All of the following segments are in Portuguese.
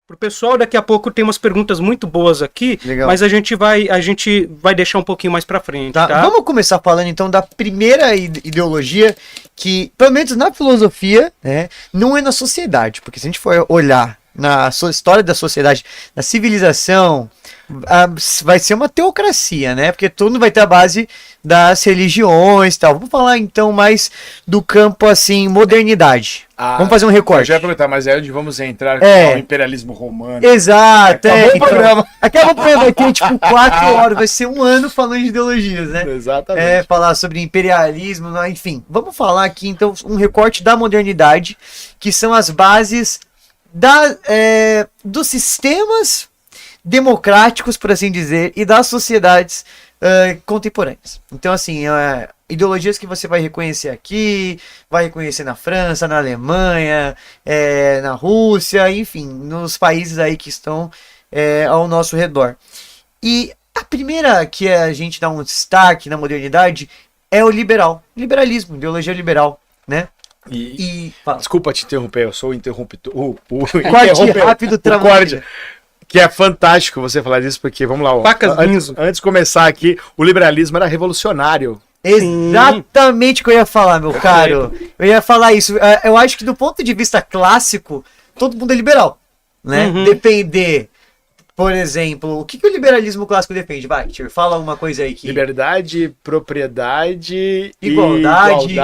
pro pessoal. Daqui a pouco tem umas perguntas muito boas aqui, Legal. mas a gente vai deixar um pouquinho mais pra frente, tá? Vamos começar falando então da primeira ideologia que, pelo menos na filosofia, né, não é na sociedade, porque se a gente for olhar na história da sociedade, na civilização, vai ser uma teocracia, né? Porque tudo vai ter a base das religiões e tal. Vamos falar então mais do campo assim, modernidade. Vamos fazer um recorte. Eu já ia perguntar, mas é onde vamos entrar É. ao imperialismo romano. Exato, Acabou o programa. Acabou o programa, vai ter tipo 4 horas, vai ser um ano falando de ideologias, né? Exatamente. Falar sobre imperialismo, enfim. Vamos falar aqui então um recorte da modernidade, que são as bases dos sistemas democráticos, por assim dizer, e das sociedades contemporâneas. Então, assim, ideologias que você vai reconhecer aqui, vai reconhecer na França, na Alemanha, na Rússia, enfim, nos países aí que estão ao nosso redor. E a primeira que a gente dá um destaque na modernidade é o liberalismo, ideologia liberal, né? Desculpa te interromper, eu sou o interruptor. Corte rápido, trabalho. Que é fantástico você falar disso, porque, vamos lá, antes de começar aqui, o liberalismo era revolucionário. Exatamente o que eu ia falar, meu caro. Eu ia falar isso. Eu acho que do ponto de vista clássico, todo mundo é liberal, né? Depender, por exemplo, o que o liberalismo clássico defende? Vai, Tio, fala alguma coisa aí que... Liberdade, propriedade, igualdade,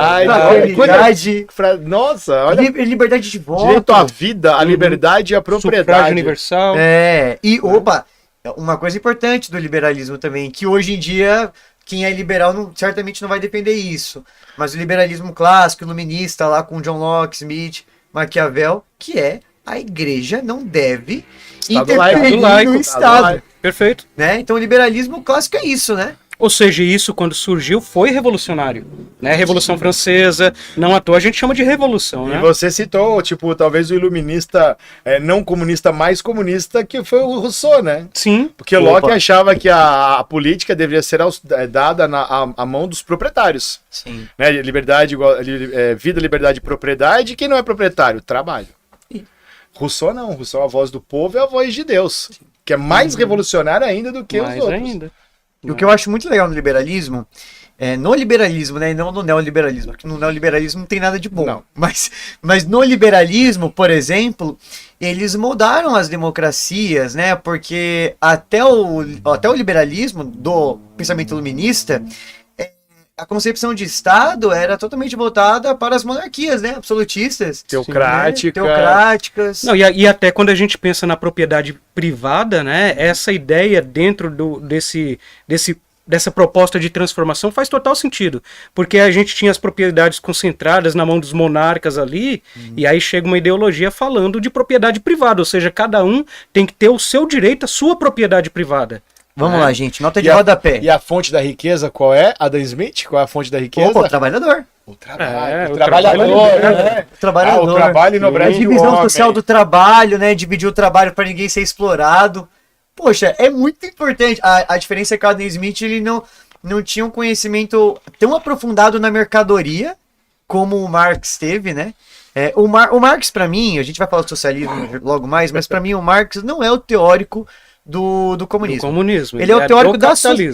nossa, olha... liberdade de voto. Direito à vida, à liberdade e à propriedade. Sufrágio universal. Opa, uma coisa importante do liberalismo também, que hoje em dia, quem é liberal certamente não vai defender isso. Mas o liberalismo clássico, iluminista, lá com John Locke, Smith, Maquiavel, que é a igreja não deve interferir no Estado. Perfeito. Né? Então o liberalismo clássico é isso, né? Ou seja, isso quando surgiu foi revolucionário, né? Revolução Francesa, não à toa a gente chama de revolução, né? E você citou, tipo, talvez o iluminista não comunista mais comunista, que foi o Rousseau, né? Sim. Porque Locke achava que a política deveria ser dada à mão dos proprietários. Sim. Né? Liberdade, vida, liberdade e propriedade. Quem não é proprietário? Trabalho. Rousseau não. Rousseau, a voz do povo é a voz de Deus. Que é mais revolucionária ainda do que os outros. Ainda. E o que eu acho muito legal no liberalismo, no liberalismo, né, e não no neoliberalismo, porque no neoliberalismo não tem nada de bom. Não. Mas no liberalismo, por exemplo, eles moldaram as democracias, né, porque até o liberalismo do pensamento iluminista, a concepção de Estado era totalmente voltada para as monarquias, né, absolutistas. Teocráticas. Não, e até quando a gente pensa na propriedade privada, né, essa ideia dentro dessa proposta de transformação faz total sentido, porque a gente tinha as propriedades concentradas na mão dos monarcas ali, e aí chega uma ideologia falando de propriedade privada, ou seja, cada um tem que ter o seu direito à sua propriedade privada. Vamos lá, gente, nota de rodapé. E a fonte da riqueza qual é? Adam Smith? Qual é a fonte da riqueza? O trabalhador. O trabalho. O trabalhador, né? O trabalhador. O trabalho enobrece a divisão o homem. social do trabalho, né? Dividir o trabalho para ninguém ser explorado. Poxa, é muito importante. A diferença é que o Adam Smith ele não tinha um conhecimento tão aprofundado na mercadoria como o Marx teve, né? O Marx, para mim, a gente vai falar do socialismo logo mais, mas para mim o Marx não é o teórico do comunismo. Do comunismo. Ele é o teórico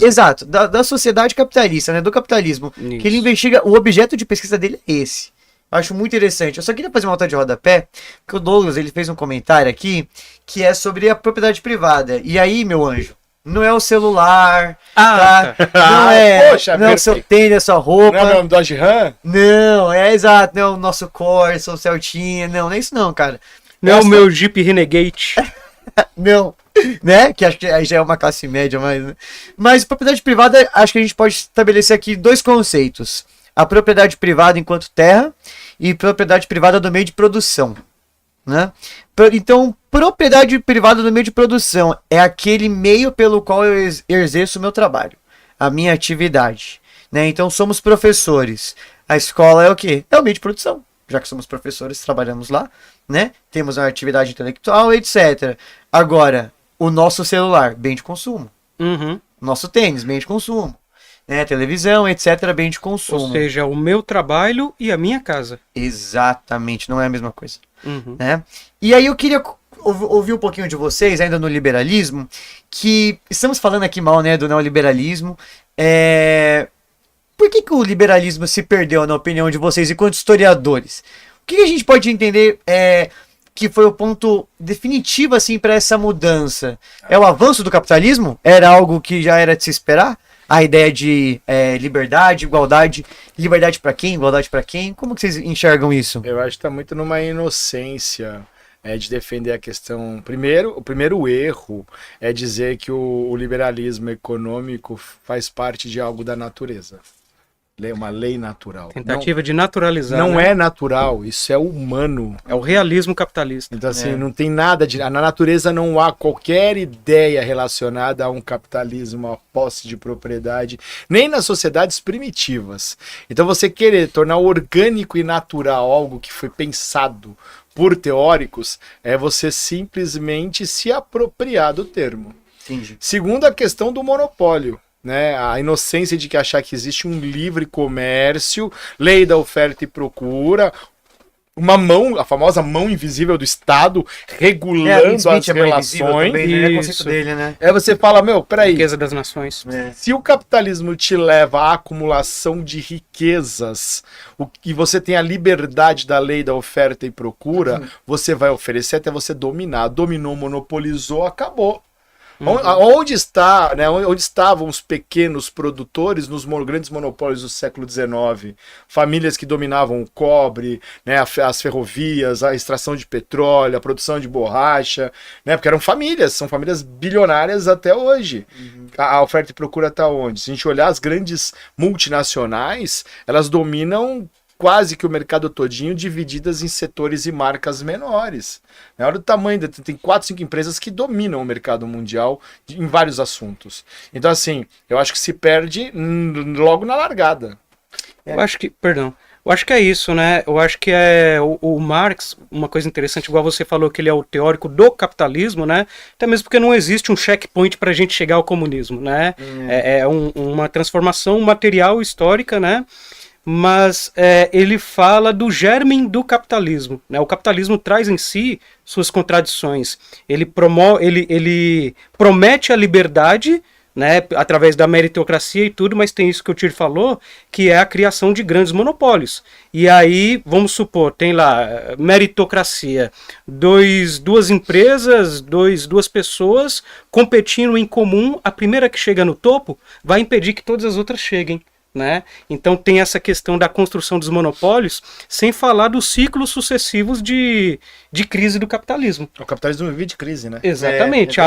exato, da sociedade capitalista, né? Do capitalismo. Isso. Que ele investiga, o objeto de pesquisa dele é esse. Acho muito interessante. Eu só queria fazer uma nota de rodapé, porque o Douglas ele fez um comentário aqui que é sobre a propriedade privada. E aí, meu anjo, não é o celular, tá? Poxa, não é o seu tênis, a sua roupa. Não é o Dodge Ram? Não, exato, não é o nosso Corsa, o Celtinha, não é isso não, cara. Não é o meu Jeep Renegade. Não, né? Que acho que aí já é uma classe média, mas propriedade privada, acho que a gente pode estabelecer aqui 2 conceitos. A propriedade privada enquanto terra e propriedade privada do meio de produção, né? Então, propriedade privada do meio de produção é aquele meio pelo qual eu exerço o meu trabalho, a minha atividade, né? Então, somos professores. A escola é o quê? É o meio de produção. Já que somos professores, trabalhamos lá, né? Temos uma atividade intelectual, etc. Agora, o nosso celular, bem de consumo. Nosso tênis, bem de consumo. Né? Televisão, etc., bem de consumo. Ou seja, o meu trabalho e a minha casa. Exatamente, não é a mesma coisa. Né? E aí eu queria ouvir um pouquinho de vocês, ainda no liberalismo, que estamos falando aqui mal, né, do neoliberalismo. Por que o liberalismo se perdeu, na opinião de vocês, enquanto historiadores? O que a gente pode entender que foi o ponto definitivo assim para essa mudança? É o avanço do capitalismo? Era algo que já era de se esperar? A ideia de liberdade, igualdade, liberdade para quem, igualdade para quem? Como que vocês enxergam isso? Eu acho que está muito numa inocência de defender a questão. O primeiro erro é dizer que o liberalismo econômico faz parte de algo da natureza. Uma lei natural. Tentativa de naturalizar. Não né? é natural, isso é humano. É o realismo capitalista. Então, assim, não tem nada de. Na natureza não há qualquer ideia relacionada a um capitalismo, a posse de propriedade, nem nas sociedades primitivas. Então, você querer tornar orgânico e natural algo que foi pensado por teóricos é você simplesmente se apropriar do termo. Entendi. Segundo, a questão do monopólio. Né, a inocência de que achar que existe um livre comércio, lei da oferta e procura, uma mão, a famosa mão invisível do Estado regulando as relações. Também, né? É conceito dele, né? Você fala, peraí, Riqueza das nações. se o capitalismo te leva à acumulação de riquezas e você tem a liberdade da lei da oferta e procura, você vai oferecer até você dominar. Dominou, monopolizou, acabou. Onde estavam os pequenos produtores nos grandes monopólios do século XIX? Famílias que dominavam o cobre, né, as ferrovias, a extração de petróleo, a produção de borracha, né, porque são famílias bilionárias até hoje. A oferta e procura está onde? Se a gente olhar as grandes multinacionais, elas dominam quase que o mercado todinho, divididas em setores e marcas menores. Olha o tamanho, tem 4, 5 empresas que dominam o mercado mundial em vários assuntos. Então, assim, eu acho que se perde logo na largada. Eu acho que é isso, né? Eu acho que o Marx, uma coisa interessante, igual você falou que ele é o teórico do capitalismo, né? Até mesmo porque não existe um checkpoint para a gente chegar ao comunismo, né? Uma transformação material histórica, né? Mas ele fala do germen do capitalismo, né? O capitalismo traz em si suas contradições. Ele promete a liberdade, né, através da meritocracia e tudo, mas tem isso que o Tir falou, que é a criação de grandes monopólios. E aí, vamos supor, tem lá meritocracia, duas empresas, duas pessoas competindo em comum, a primeira que chega no topo vai impedir que todas as outras cheguem. Né? Então tem essa questão da construção dos monopólios, sem falar dos ciclos sucessivos de crise do capitalismo. O capitalismo vive de crise, né? Exatamente.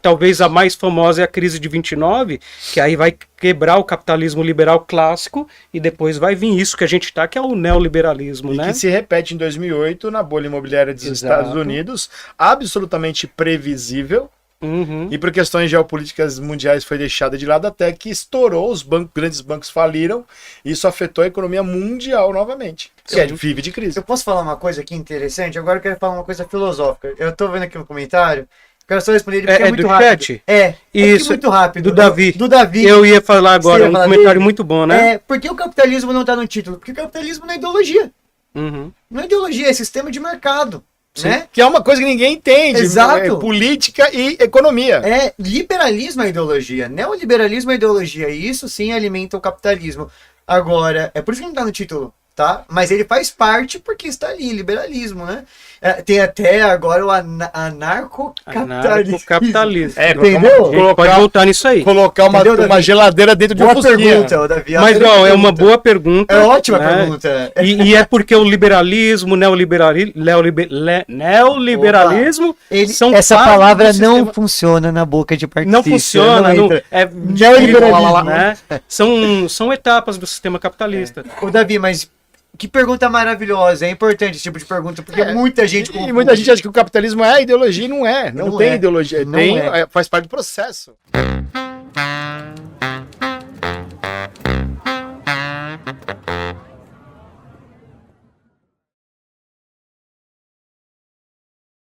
Talvez a mais famosa é a crise de 29, que aí vai quebrar o capitalismo liberal clássico e depois vai vir isso que a gente está, que é o neoliberalismo. E né? que se repete em 2008 na bolha imobiliária dos Estados Unidos, absolutamente previsível. E por questões geopolíticas mundiais foi deixada de lado até que estourou, grandes bancos faliram, e isso afetou a economia mundial novamente. Vive de crise. Eu posso falar uma coisa aqui interessante? Agora eu quero falar uma coisa filosófica. Eu tô vendo aqui no comentário, quero só responder ele porque é muito rápido. Chat? Isso, muito rápido. Do Davi. Do Davi. Eu ia falar agora, um comentário muito bom, né? Por que o capitalismo não tá no título? Porque o capitalismo não é ideologia. Não é ideologia, é sistema de mercado. Né? Que é uma coisa que ninguém entende. Exato. Política e economia. Liberalismo é ideologia, neoliberalismo é ideologia, e isso sim alimenta o capitalismo. Agora, é por isso que não tá no título, tá? Mas ele faz parte porque está ali, liberalismo, né? Tem até agora o anarcocapitalismo. Entendeu? Pode voltar nisso aí. Colocar uma geladeira dentro de uma pergunta, Davi. Mas não, é uma boa pergunta. É ótima pergunta. E é porque o liberalismo, neoliberalismo são essa palavra não funciona na boca de participantes. Não funciona. Neoliberalismo, né? São etapas do sistema capitalista. Ô, Davi, mas que pergunta maravilhosa, é importante esse tipo de pergunta, porque muita gente... E muita gente acha que o capitalismo é ideologia e não é. Não tem ideologia, faz parte do processo.